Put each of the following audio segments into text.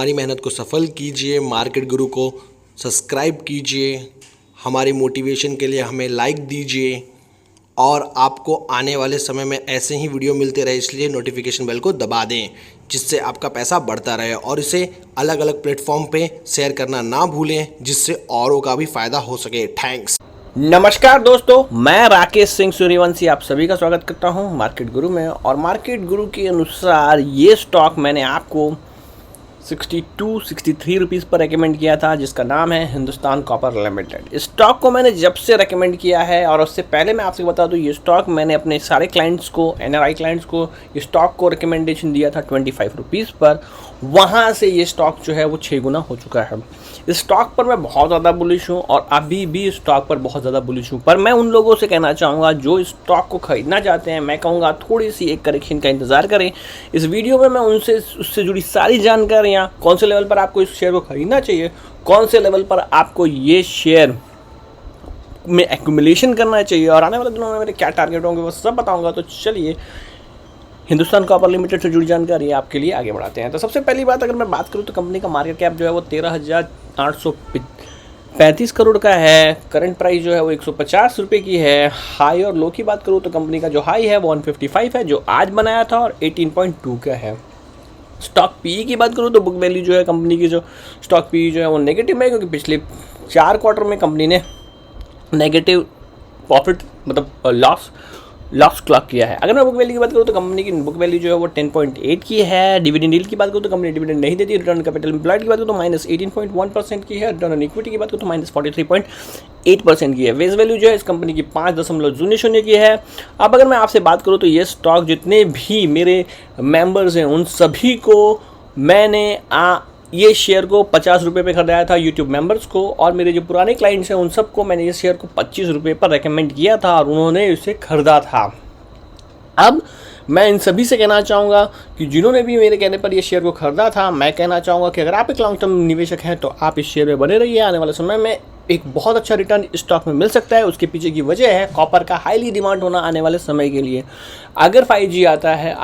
हमारी मेहनत को सफल कीजिए, मार्केट गुरु को सब्सक्राइब कीजिए, हमारी मोटिवेशन के लिए हमें लाइक दीजिए और आपको आने वाले समय में ऐसे ही वीडियो मिलते रहे, इसलिए नोटिफिकेशन बेल को दबा दें जिससे आपका पैसा बढ़ता रहे और इसे अलग अलग प्लेटफॉर्म पे शेयर करना ना भूलें जिससे औरों का भी फ़ायदा हो सके। थैंक्स। नमस्कार दोस्तों, मैं राकेश सिंह सूर्यवंशी आप सभी का स्वागत करता हूं मार्केट गुरु में। और मार्केट गुरु के अनुसार ये स्टॉक मैंने आपको 62-63 रुपीज़ पर रेकमेंड किया था, जिसका नाम है हिंदुस्तान कॉपर लिमिटेड। इस स्टॉक को मैंने जब से रेकमेंड किया है, और उससे पहले मैं आपसे बता दूं, ये स्टॉक मैंने अपने सारे क्लाइंट्स को, एनआरआई क्लाइंट्स को इस स्टॉक को रिकमेंडेशन दिया था 25 रुपीज़ पर। वहाँ से ये स्टॉक जो है वो 6 गुना हो चुका है। इस स्टॉक पर मैं बहुत ज़्यादा बुलिश हूँ और अभी भी इस स्टॉक पर बहुत ज़्यादा बुलिश हूँ। पर मैं उन लोगों से कहना चाहूँगा जो इस स्टॉक को खरीदना चाहते हैं, मैं कहूँगा थोड़ी सी एक करेक्शन का इंतज़ार करें। इस वीडियो में मैं उससे जुड़ी सारी जानकारियाँ, कौन से लेवल पर आपको इस शेयर को खरीदना चाहिए, कौन से लेवल पर आपको ये शेयर में एक्यूमुलेशन करना चाहिए और आने वाले दिनों में मेरे क्या टारगेट होंगे, वो सब बताऊँगा। तो चलिए हिंदुस्तान कॉपर लिमिटेड से जुड़ी जानकारी आपके लिए आगे बढ़ाते हैं। तो सबसे पहली बात, अगर मैं बात करूं तो कंपनी का मार्केट कैप जो है वो 13,835 करोड़ का है। करंट प्राइस जो है वो 150 रुपये की है। हाई और लो की बात करूं तो कंपनी का जो हाई है वो 155 है, जो आज बनाया था, और 18.2 का है। स्टॉक पी की बात करूं तो बुक वैल्यू जो है कंपनी की, जो स्टॉक पी जो है वो नेगेटिव है, क्योंकि पिछले 4 क्वार्टर में कंपनी ने नेगेटिव प्रॉफिट मतलब लॉस क्लॉक किया है। अगर मैं बुक वैल्यू की बात करूँ तो कंपनी की बुक वैल्यू जो है वो 10.8 की है। डिविडेंड यील्ड की बात करूँ तो कंपनी डिविडेंड नहीं देती। रिटर्न कैपिटल एम्प्लॉयड की बात करूँ तो -18.1% की है। रिटर्न ऑन इक्विटी की बात करूँ तो -43.8% की है। फेस वैल्यू जो है इस कंपनी की 5.00 की है। अब अगर मैं आपसे बात करूँ तो ये स्टॉक जितने भी मेरे मेंबर्स हैं उन सभी को मैंने ये शेयर को 50 रुपये पर खरीदाया था, यूट्यूब मेंबर्स को, और मेरे जो पुराने क्लाइंट्स हैं उन सबको मैंने इस शेयर को 25 रुपये पर रेकमेंड किया था और उन्होंने इसे खरीदा था। अब मैं इन सभी से कहना चाहूँगा कि जिन्होंने भी मेरे कहने पर ये शेयर को खरीदा था, मैं कहना चाहूँगा कि अगर आप एक लॉन्ग टर्म निवेशक हैं तो आप इस शेयर में बने रहिए। आने वाले समय में एक बहुत अच्छा रिटर्न इस स्टॉक में मिल सकता है। उसके पीछे की वजह है कॉपर का हाईली डिमांड होना आने वाले समय के लिए। अगर 5G आता है,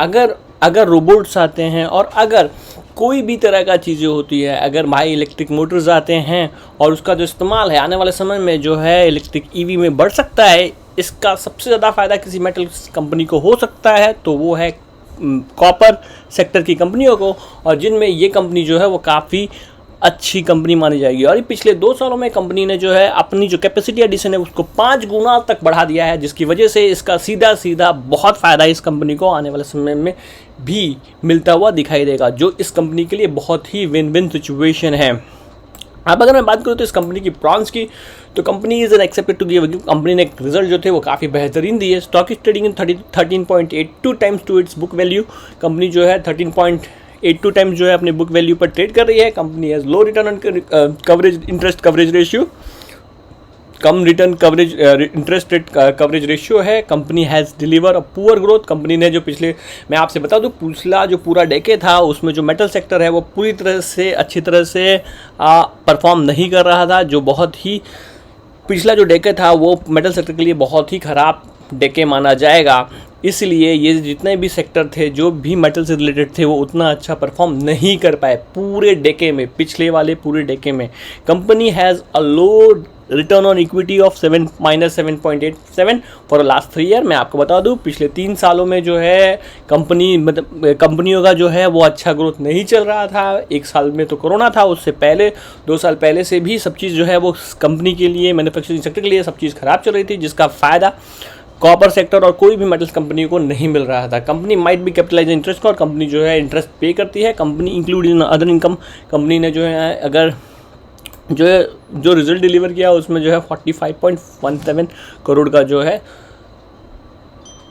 अगर रोबोट्स आते हैं, और अगर कोई भी तरह का चीज़ें होती है, अगर भाई इलेक्ट्रिक मोटर्स आते हैं और उसका जो इस्तेमाल है आने वाले समय में जो है इलेक्ट्रिक ईवी में बढ़ सकता है, इसका सबसे ज़्यादा फ़ायदा किसी मेटल कंपनी को हो सकता है तो वो है कॉपर सेक्टर की कंपनियों को, और जिनमें ये कंपनी जो है वो काफ़ी अच्छी कंपनी मानी जाएगी। और ये पिछले 2 सालों में कंपनी ने जो है अपनी जो कैपेसिटी एडिशन है उसको 5 गुना तक बढ़ा दिया है, जिसकी वजह से इसका सीधा बहुत फ़ायदा इस कंपनी को आने वाले समय में भी मिलता हुआ दिखाई देगा, जो इस कंपनी के लिए बहुत ही विन विन सिचुएशन है। अब अगर मैं बात करूँ तो इस कंपनी की प्रॉन्स की, तो company is an accepted to give, company ने रिजल्ट जो थे वो काफ़ी बेहतरीन दिए। Stock is trading in 13.82 times to its book value. Company जो है 13.82 टाइम्स जो है अपने बुक वैल्यू पर ट्रेड कर रही है। Company has low return on coverage interest coverage ratio, कम return coverage interest rate coverage ratio है। Company has deliver a poor growth. Company ने जो पिछले, मैं आपसे बता दूं, पिछला जो पूरा डेके था उसमें जो मेटल सेक्टर है वो पूरी तरह से अच्छी तरह से परफॉर्म नहीं कर रहा था। जो बहुत ही पिछला जो डेके था वो मेटल सेक्टर के लिए बहुत ही ख़राब डेके माना जाएगा। इसलिए ये जितने भी सेक्टर थे जो भी मेटल से रिलेटेड थे वो उतना अच्छा परफॉर्म नहीं कर पाए पूरे डेके में, पिछले वाले पूरे डेके में। Company has a low return on equity of -7.87 for last 3 year. मैं आपको बता दूं पिछले 3 सालों में जो है कंपनियों का जो है वो अच्छा ग्रोथ नहीं चल रहा था। 1 साल में तो कोरोना था, उससे पहले 2 साल पहले से भी सब चीज़ जो है वो कंपनी के लिए, मैन्युफैक्चरिंग सेक्टर के लिए सब चीज़ ख़राब चल रही थी, जिसका फ़ायदा कॉपर सेक्टर और कोई भी मेटल्स कंपनी को नहीं मिल रहा था। कंपनी माइट भी कैपिटलाइज इंटरेस्ट का, और कंपनी जो है इंटरेस्ट पे करती है। Company include in other income, company ने जो है अगर जो रिजल्ट डिलीवर किया उसमें जो है 45.17 करोड़ का जो है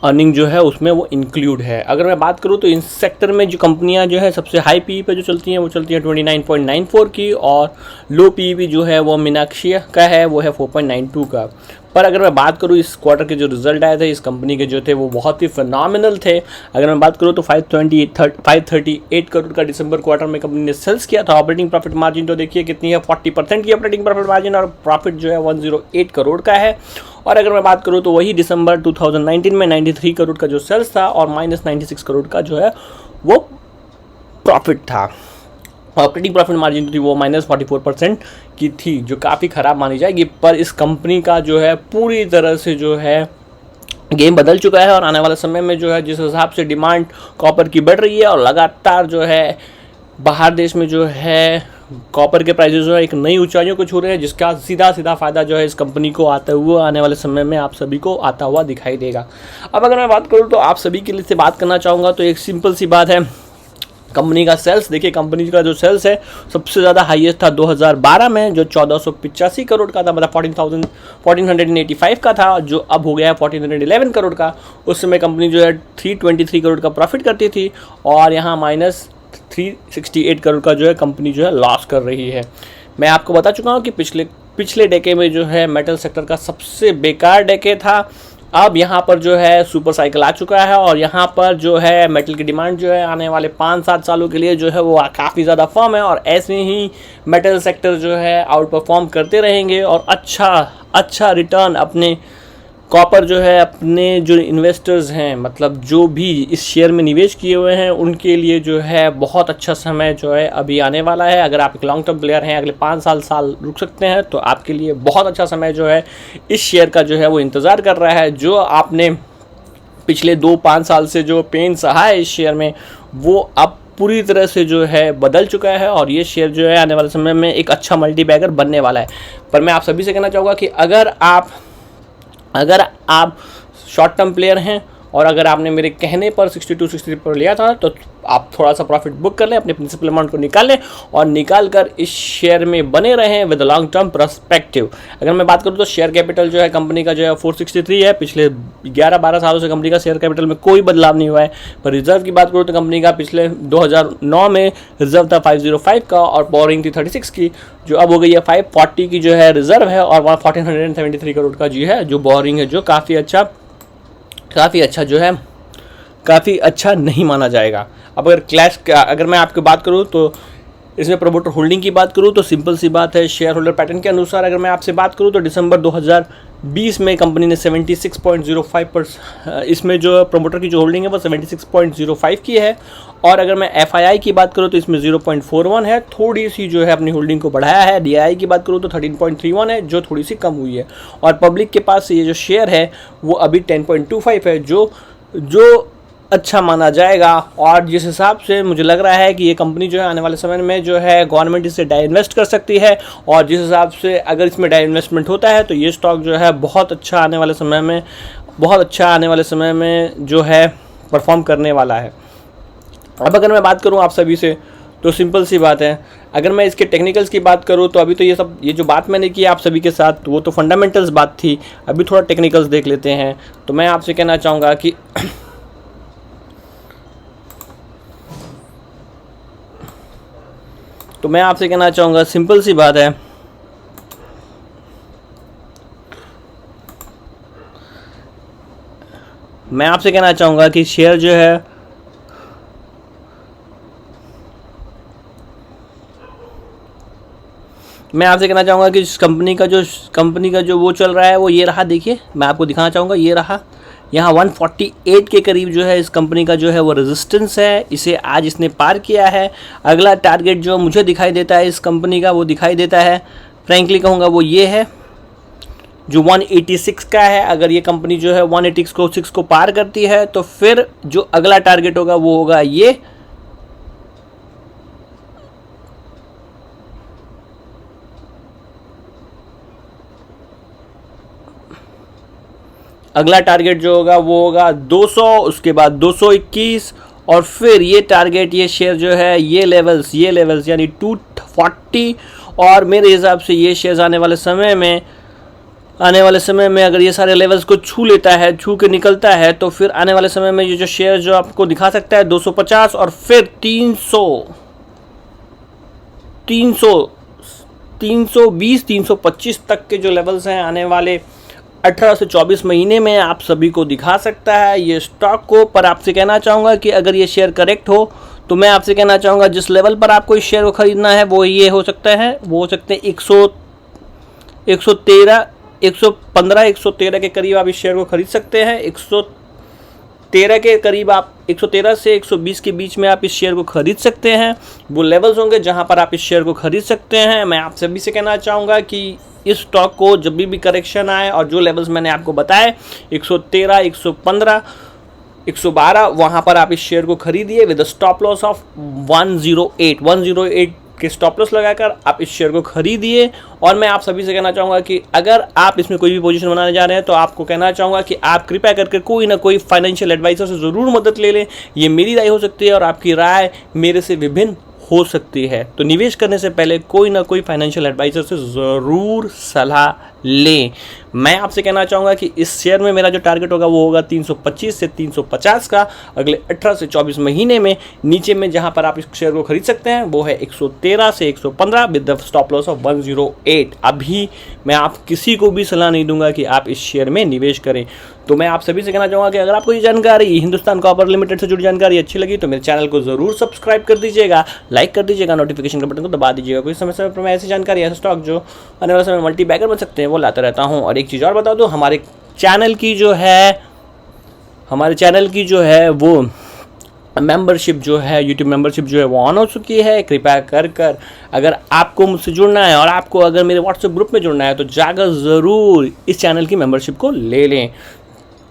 अर्निंग जो है उसमें वो इंक्लूड है। अगर मैं बात करूँ तो इस सेक्टर में जो कंपनियां जो है सबसे हाई पी पे जो चलती हैं वो चलती हैं 29.94 की, और लो पी जो है वो मीनाक्षी का है, वो है 4.92 का। पर अगर मैं बात करूँ इस क्वार्टर के जो रिजल्ट आए थे इस कंपनी के जो थे वो बहुत ही फिनोमिनल थे। अगर मैं बात करूँ तो 538 करोड़ का दिसंबर क्वार्टर में कंपनी ने सेल्स किया था। ऑपरेटिंग प्रॉफिट मार्जिन तो देखिए कितनी है, 40% की ऑपरेटिंग प्रॉफिट मार्जिन, और प्रॉफिट जो है 108 करोड़ का है। और अगर मैं बात करूँ तो वही दिसंबर 2019 में 93 करोड़ का जो सेल्स था और -96 करोड़ का जो है वो प्रॉफिट था। ऑपरेटिंग प्रॉफिट मार्जिन थी वो -44% की थी, जो काफ़ी ख़राब मानी जाएगी। पर इस कंपनी का जो है पूरी तरह से जो है गेम बदल चुका है और आने वाले समय में जो है जिस हिसाब से डिमांड कॉपर की बढ़ रही है और लगातार जो है बाहर देश में जो है कॉपर के प्राइसेस जो है एक नई ऊंचाइयों को छू रहे हैं, जिसका सीधा फ़ायदा जो है इस कंपनी को आते हुए आने वाले समय में आप सभी को आता हुआ दिखाई देगा। अब अगर मैं बात करूँ तो आप सभी के लिए से बात करना चाहूँगा तो एक सिंपल सी बात है, कंपनी का सेल्स देखिए। कंपनी का जो सेल्स है सबसे ज़्यादा हाईएस्ट था 2012 में, जो 1485 करोड़ का था, मतलब 1485 का था, जो अब हो गया है 1411 करोड़ का। उस समय कंपनी जो है 323 करोड़ का प्रॉफिट करती थी और यहाँ -368 करोड़ का जो है कंपनी जो है लॉस कर रही है। मैं आपको बता चुका हूँ कि पिछले डेके में जो है मेटल सेक्टर का सबसे बेकार डेके था। अब यहाँ पर जो है सुपर साइकिल आ चुका है और यहाँ पर जो है मेटल की डिमांड जो है आने वाले 5-7 सालों के लिए जो है वो काफ़ी ज़्यादा फर्म है और ऐसे ही मेटल सेक्टर जो है आउट परफॉर्म करते रहेंगे और अच्छा रिटर्न अपने कॉपर जो है अपने जो इन्वेस्टर्स हैं, मतलब जो भी इस शेयर में निवेश किए हुए हैं, उनके लिए जो है बहुत अच्छा समय जो है अभी आने वाला है। अगर आप एक लॉन्ग टर्म प्लेयर हैं, अगले 5 साल रुक सकते हैं, तो आपके लिए बहुत अच्छा समय जो है इस शेयर का जो है वो इंतज़ार कर रहा है। जो आपने पिछले 2-5 साल से जो पेन सहा है इस शेयर में, वो अब पूरी तरह से जो है बदल चुका है और ये शेयर जो है आने वाले समय में एक अच्छा मल्टी बैगर बनने वाला है। पर मैं आप सभी से कहना चाहूँगा कि अगर आप शॉर्ट टर्म प्लेयर हैं और अगर आपने मेरे कहने पर 62-63 पर लिया था, तो आप थोड़ा सा प्रॉफिट बुक कर लें, अपने प्रिंसिपल अमाउंट को निकाल लें और निकाल कर इस शेयर में बने रहें विद लॉन्ग टर्म पर्सपेक्टिव। अगर मैं बात करूं तो शेयर कैपिटल जो है कंपनी का जो है 463 है। पिछले 11-12 सालों से कंपनी का शेयर कैपिटल में कोई बदलाव नहीं हुआ है। पर रिजर्व की बात करूँ तो कंपनी का पिछले 2009 में रिजर्व था 505 का और बोरिंग थी 36 की, जो अब हो गई है 540 की जो है रिजर्व है और 1473 करोड़ का जी है जो बोरिंग है, जो काफ़ी अच्छा नहीं माना जाएगा। अब अगर मैं आपकी बात करूं तो इसमें प्रमोटर होल्डिंग की बात करूं तो सिंपल सी बात है, शेयर होल्डर पैटर्न के अनुसार अगर मैं आपसे बात करूं तो दिसंबर 2020 में कंपनी ने 76.05% इसमें जो प्रमोटर की जो होल्डिंग है वो 76.05 की है। और अगर मैं FII की बात करूं तो इसमें 0.41 है, थोड़ी सी जो है अपनी होल्डिंग को बढ़ाया है। DII की बात करूं तो 13.31 है, जो थोड़ी सी कम हुई है। और पब्लिक के पास ये जो शेयर है वो अभी 10.25 है, जो अच्छा माना जाएगा। और जिस हिसाब से मुझे लग रहा है कि ये कंपनी जो है आने वाले समय में जो है गवर्नमेंट इससे डाइन्वेस्ट कर सकती है और जिस हिसाब से अगर इसमें डाइन्वेस्टमेंट होता है तो ये स्टॉक जो है बहुत अच्छा आने वाले समय में जो है परफॉर्म करने वाला है। अब अगर मैं बात करूं आप सभी से तो सिंपल सी बात है, अगर मैं इसके टेक्निकल्स की बात करूं तो अभी तो ये जो बात मैंने की आप सभी के साथ वो तो फंडामेंटल्स बात थी। अभी थोड़ा टेक्निकल्स देख लेते हैं। तो मैं आपसे कहना चाहूँगा कि सिंपल सी बात है, मैं आपसे कहना चाहूँगा कि शेयर जो है मैं आपसे कहना चाहूँगा कि इस कंपनी का जो वो चल रहा है वो ये रहा। देखिए मैं आपको दिखाना चाहूँगा, ये रहा यहाँ 148 के करीब जो है इस कंपनी का जो है वो रेजिस्टेंस है। इसे आज इसने पार किया है। अगला टारगेट जो मुझे दिखाई देता है इस कंपनी का, वो दिखाई देता है फ्रैंकली कहूँगा वो ये है जो 186 का है। अगर ये कंपनी जो है 186 को पार करती है तो फिर जो अगला टारगेट होगा वो होगा ये। अगला टारगेट जो होगा वो होगा 200, उसके बाद 221 और फिर ये टारगेट, ये शेयर जो है ये लेवल्स यानी 240। और मेरे हिसाब से ये शेयर आने वाले समय में अगर ये सारे लेवल्स को छू के निकलता है तो फिर आने वाले समय में ये जो शेयर जो आपको दिखा सकता है 250 और फिर 320-325 तक के जो लेवल्स हैं आने वाले 18 से 24 महीने में आप सभी को दिखा सकता है ये स्टॉक को। पर आपसे कहना चाहूँगा कि अगर ये शेयर करेक्ट हो तो मैं आपसे कहना चाहूँगा जिस लेवल पर आपको इस शेयर को ख़रीदना है वो ये हो सकते हैं 113 के करीब आप इस शेयर को ख़रीद सकते हैं। 113 के करीब आप 113 से 120 के बीच में आप इस शेयर को खरीद सकते हैं। वो लेवल्स होंगे जहां पर आप इस शेयर को खरीद सकते हैं। मैं आप सभी से कहना चाहूँगा कि इस स्टॉक को जब भी करेक्शन आए और जो लेवल्स मैंने आपको बताए 113, 115, 112 वहाँ पर आप इस शेयर को खरीदिए विद स्टॉप लॉस ऑफ 108 के स्टॉप लॉस लगाकर आप इस शेयर को खरीदिए। और मैं आप सभी से कहना चाहूँगा कि अगर आप इसमें कोई भी पोजीशन बनाने जा रहे हैं तो आपको कहना चाहूँगा कि आप कृपया करके कोई ना कोई फाइनेंशियल एडवाइजर से ज़रूर मदद ले लें। ये मेरी राय हो सकती है और आपकी राय मेरे से विभिन्न हो सकती है। तो निवेश करने से पहले कोई ना कोई फाइनेंशियल एडवाइजर से ज़रूर सलाह लें। मैं आपसे कहना चाहूँगा कि इस शेयर में मेरा जो टारगेट होगा वो होगा 325 से 350 का अगले 18 से 24 महीने में। नीचे में जहाँ पर आप इस शेयर को खरीद सकते हैं वो है 113 से 115 with the stop loss of 108। अभी मैं आप किसी को भी सलाह नहीं दूंगा कि आप इस शेयर में निवेश करें। तो मैं आप सभी से कहना चाहूँगा कि अगर आपको ये जानकारी हिंदुस्तान कॉपर लिमिटेड से जुड़ी जानकारी अच्छी लगी तो मेरे चैनल को ज़रूर सब्सक्राइब कर दीजिएगा, लाइक कर दीजिएगा, नोटिफिकेशन के बटन को दबा दीजिएगा। कोई समय पर मैं ऐसी जानकारी, ऐसा स्टॉक जो आने वाले समय मल्टी बैगर बन सकते हैं वो लाता रहता हूँ। और एक चीज़ और बता दूँ, हमारे चैनल की जो है वो मेंबरशिप जो है, यूट्यूब मेंबरशिप जो है वो ऑन हो चुकी है। कृपया कर अगर आपको मुझसे जुड़ना है और आपको अगर मेरे व्हाट्सएप ग्रुप में जुड़ना है तो जाकर ज़रूर इस चैनल की मेंबरशिप को ले लें।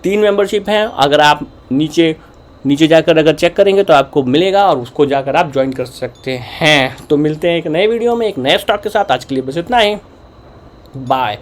3 मेंबरशिप हैं, अगर आप नीचे जाकर अगर चेक करेंगे तो आपको मिलेगा और उसको जाकर आप ज्वाइन कर सकते हैं। तो मिलते हैं एक नए वीडियो में एक नए स्टॉक के साथ। आज के लिए बस इतना ही, बाय।